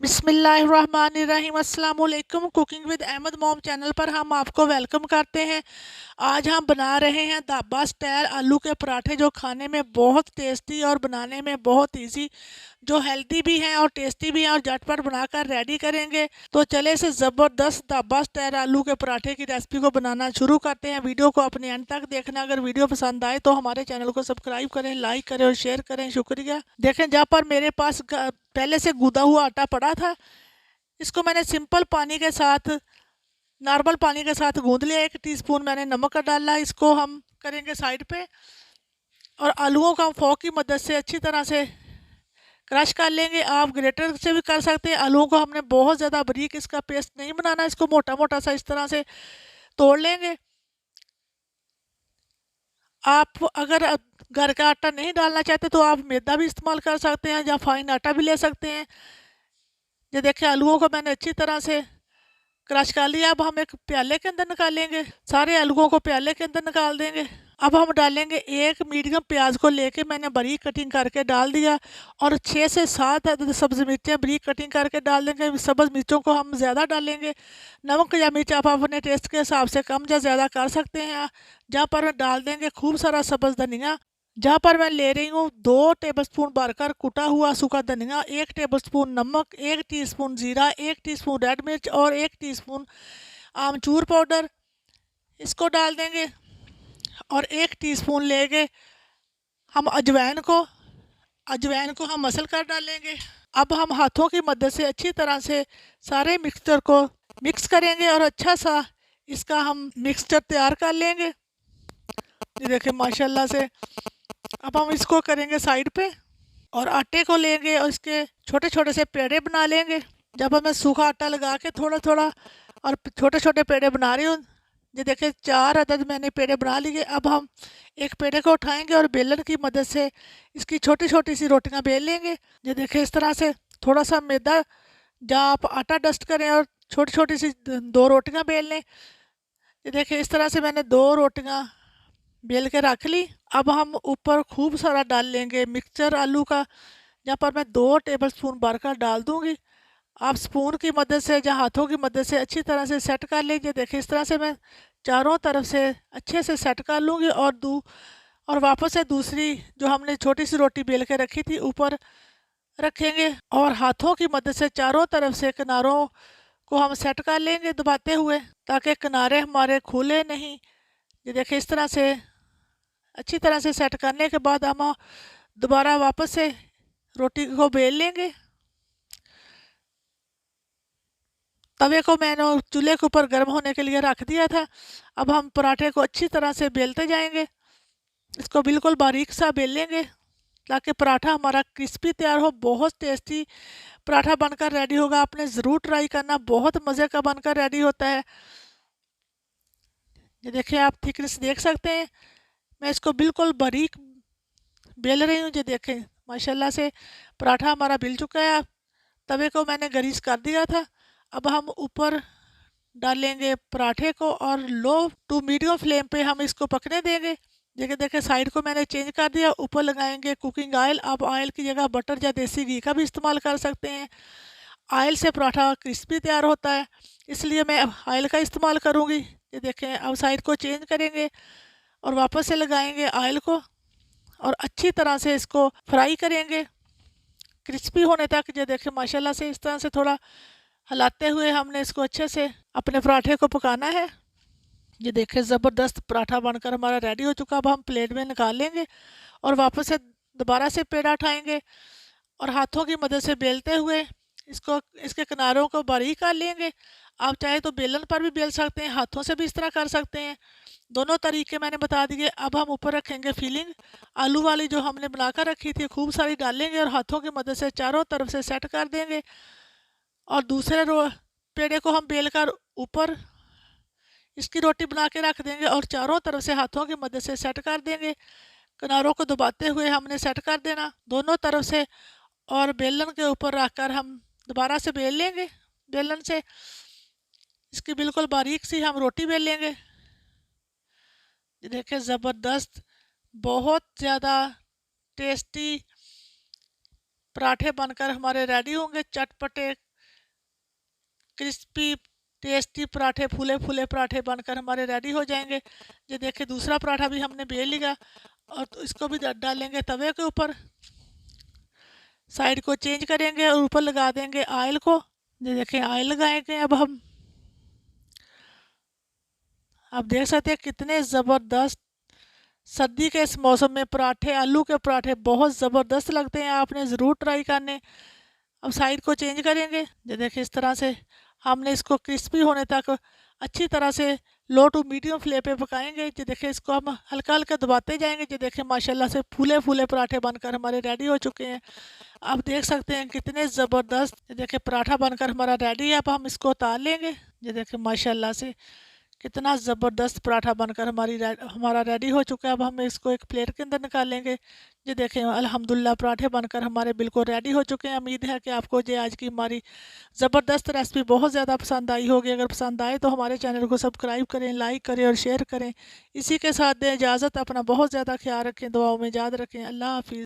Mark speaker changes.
Speaker 1: बिस्मिल्लाहिर्रहमानिर्रहीम। अस्सलाम वालेकुम। Cooking with Ahmed mom channel पर हम आपको वेलकम करते हैं। आज हम बना रहे हैं ढाबा स्टाइल आलू के पराठे, जो खाने में बहुत टेस्टी और बनाने में बहुत इजी, जो हेल्दी भी हैं और टेस्टी भी हैं और झटपट बनाकर रेडी करेंगे। तो चले से ज़बरदस्त ढाबा स्टाइल आलू के पराठे की रेसिपी को बनाना शुरू करते हैं। वीडियो को अपने एंड तक देखना। अगर वीडियो पसंद आए तो हमारे चैनल को सब्सक्राइब करें, लाइक करें और शेयर करें। शुक्रिया। देखें, जहाँ पर मेरे पास पहले से गूदा हुआ आटा पड़ा था, इसको मैंने सिंपल पानी के साथ, नॉर्मल पानी के साथ गूंद लिया। 1 टीस्पून मैंने नमक का डाला। इसको हम करेंगे साइड पे और आलूओं का हम फोक की मदद से अच्छी तरह से क्रश कर लेंगे। आप ग्रेटर से भी कर सकते हैं। आलूओं को हमने बहुत ज़्यादा बारीक इसका पेस्ट नहीं बनाना, इसको मोटा मोटा सा इस तरह से तोड़ लेंगे। आप अगर घर का आटा नहीं डालना चाहते तो आप मैदा भी इस्तेमाल कर सकते हैं या फाइन आटा भी ले सकते हैं। ये देखिए, आलूओं को मैंने अच्छी तरह से क्रश कर लिया। अब हम एक प्याले के अंदर निकालेंगे, सारे आलूओं को प्याले के अंदर निकाल देंगे। अब हम डालेंगे एक मीडियम प्याज को लेके मैंने बारीक कटिंग करके डाल दिया, और 6 से 7 अदद सब्ज़ मिर्चें बारीक कटिंग करके डाल देंगे। सब्ज़ मिर्चों को हम ज़्यादा डालेंगे। नमक या मिर्च आप अपने टेस्ट के हिसाब से कम या ज़्यादा कर सकते हैं। जहाँ पर डाल देंगे खूब सारा सब्ज़ धनिया, जहाँ पर मैं ले रही हूँ 2 टेबलस्पून भरकर कुटा हुआ सूखा धनिया, 1 टेबलस्पून नमक, 1 टीस्पून जीरा, 1 टीस्पून रेड मिर्च और 1 टीस्पून आमचूर पाउडर, इसको डाल देंगे। और 1 टीस्पून लेंगे हम अजवाइन को हम मसल कर डालेंगे। अब हम हाथों की मदद से अच्छी तरह से सारे मिक्सचर को मिक्स करेंगे और अच्छा सा इसका हम मिक्सचर तैयार कर लेंगे। ये देखिए माशाल्लाह से। अब हम इसको करेंगे साइड पे और आटे को लेंगे और इसके छोटे छोटे से पेड़े बना लेंगे। जब मैं सूखा आटा लगा के थोड़ा थोड़ा और छोटे छोटे पेड़े बना रही हूँ। ये देखिए 4 अदद मैंने पेड़े बना लिए। अब हम एक पेड़े को उठाएंगे और बेलन की मदद से इसकी छोटी छोटी सी रोटियां बेल लेंगे। ये देखिए इस तरह से थोड़ा सा मैदा, जहाँ आप आटा डस्ट करें और छोटी छोटी सी 2 रोटियां बेल लें। ये देखिए इस तरह से मैंने 2 रोटियां बेल के रख ली। अब हम ऊपर खूब सारा डाल लेंगे मिक्सचर आलू का, जहाँ पर मैं 2 टेबलस्पून भरकर डाल दूँगी। आप स्पून की मदद से या हाथों की मदद से अच्छी तरह से सेट कर लीजिए। देखिए इस तरह से मैं चारों तरफ से अच्छे से सेट कर लूँगी और वापस से दूसरी जो हमने छोटी सी रोटी बेल के रखी थी ऊपर रखेंगे और हाथों की मदद से चारों तरफ से किनारों को हम सेट कर लेंगे दबाते हुए, ताकि किनारे हमारे खुले नहीं। ये देखिए इस तरह से अच्छी तरह से सेट करने के बाद हम दोबारा वापस से रोटी को बेल लेंगे। तवे को मैंने चूल्हे के ऊपर गर्म होने के लिए रख दिया था। अब हम पराठे को अच्छी तरह से बेलते जाएंगे। इसको बिल्कुल बारीक सा बेल लेंगे ताकि पराठा हमारा क्रिस्पी तैयार हो। बहुत टेस्टी पराठा बनकर रेडी होगा। आपने ज़रूर ट्राई करना, बहुत मज़े का बनकर रेडी होता है। ये देखिए, आप थिकनेस देख सकते हैं। मैं इसको बिल्कुल बारीक बेल रही हूँ। ये देखें माशाल्लाह से पराठा हमारा बिल चुका है। तवे को मैंने ग्रीस कर दिया था। अब हम ऊपर डालेंगे पराठे को और लो टू मीडियम फ्लेम पे हम इसको पकने देंगे। देखिए देखिए साइड को मैंने चेंज कर दिया। ऊपर लगाएंगे कुकिंग ऑयल। आप ऑयल की जगह बटर या देसी घी का भी इस्तेमाल कर सकते हैं। ऑयल से पराठा क्रिस्पी तैयार होता है, इसलिए मैं ऑयल का इस्तेमाल करूँगी। ये देखें, अब साइड को चेंज करेंगे और वापस से लगाएंगे ऑयल को और अच्छी तरह से इसको फ्राई करेंगे क्रिस्पी होने तक। ये देखें माशाल्लाह से इस तरह से थोड़ा हिलाते हुए हमने इसको अच्छे से अपने पराठे को पकाना है। ये देखें ज़बरदस्त पराठा बनकर हमारा रेडी हो चुका। अब हम प्लेट में निकाल लेंगे और वापस से दोबारा से पेड़ा उठाएंगे और हाथों की मदद से बेलते हुए इसको इसके किनारों को बारीक कर लेंगे। आप चाहे तो बेलन पर भी बेल सकते हैं, हाथों से भी इस तरह कर सकते हैं। दोनों तरीके मैंने बता दिए। अब हम ऊपर रखेंगे फिलिंग आलू वाली, जो हमने बनाकर रखी थी, खूब सारी डालेंगे और हाथों की मदद से चारों तरफ से सेट कर देंगे। और दूसरे पेड़े को हम बेल कर ऊपर इसकी रोटी बना के रख देंगे और चारों तरफ से हाथों की मदद से सेट कर देंगे। किनारों को दबाते हुए हमने सेट कर देना दोनों तरफ से, और बेलन के ऊपर रखकर हम दोबारा से बेल लेंगे। बेलन से इसकी बिल्कुल बारीक सी हम रोटी बेल लेंगे। देखिए ज़बरदस्त, बहुत ज़्यादा टेस्टी पराठे बनकर हमारे रेडी होंगे। चटपटे क्रिस्पी टेस्टी पराठे, फूले फूले पराठे बनकर हमारे रेडी हो जाएंगे। ये देखिए दूसरा पराठा भी हमने बेल लिया और तो इसको भी डालेंगे तवे के ऊपर। साइड को चेंज करेंगे और ऊपर लगा देंगे ऑयल को। ये देखें ऑयल लगाएंगे अब हम। आप देख सकते हैं कितने ज़बरदस्त सर्दी के इस मौसम में पराठे, आलू के पराठे बहुत ज़बरदस्त लगते हैं। आपने ज़रूर ट्राई करने। अब साइड को चेंज करेंगे। ये देखिए इस तरह से हमने इसको क्रिस्पी होने तक अच्छी तरह से लो टू मीडियम फ्लेम पे पकाएंगे। ये देखिए इसको हम हल्का हल्का दबाते जाएंगे। ये देखिए माशाल्लाह से फूले फूले पराठे बनकर हमारे रेडी हो चुके हैं। आप देख सकते हैं कितने ज़बरदस्त। ये देखिए पराठा बनकर हमारा रेडी है। अब हम इसको उतार लेंगे। ये देखिए माशाल्लाह से कितना ज़बरदस्त पराठा बनकर हमारा रेडी हो चुका है। अब हम इसको एक प्लेट के अंदर निकालेंगे। ये देखें अल्हम्दुलिल्लाह पराठे बनकर हमारे बिल्कुल रेडी हो चुके हैं। उम्मीद है कि आपको ये आज की हमारी ज़बरदस्त रेसिपी बहुत ज़्यादा पसंद आई होगी। अगर पसंद आए तो हमारे चैनल को सब्सक्राइब करें, लाइक करें और शेयर करें। इसी के साथ दें इजाज़त। अपना बहुत ज़्यादा ख्याल रखें, दुआओं में याद रखें। अल्लाह हाफिज़।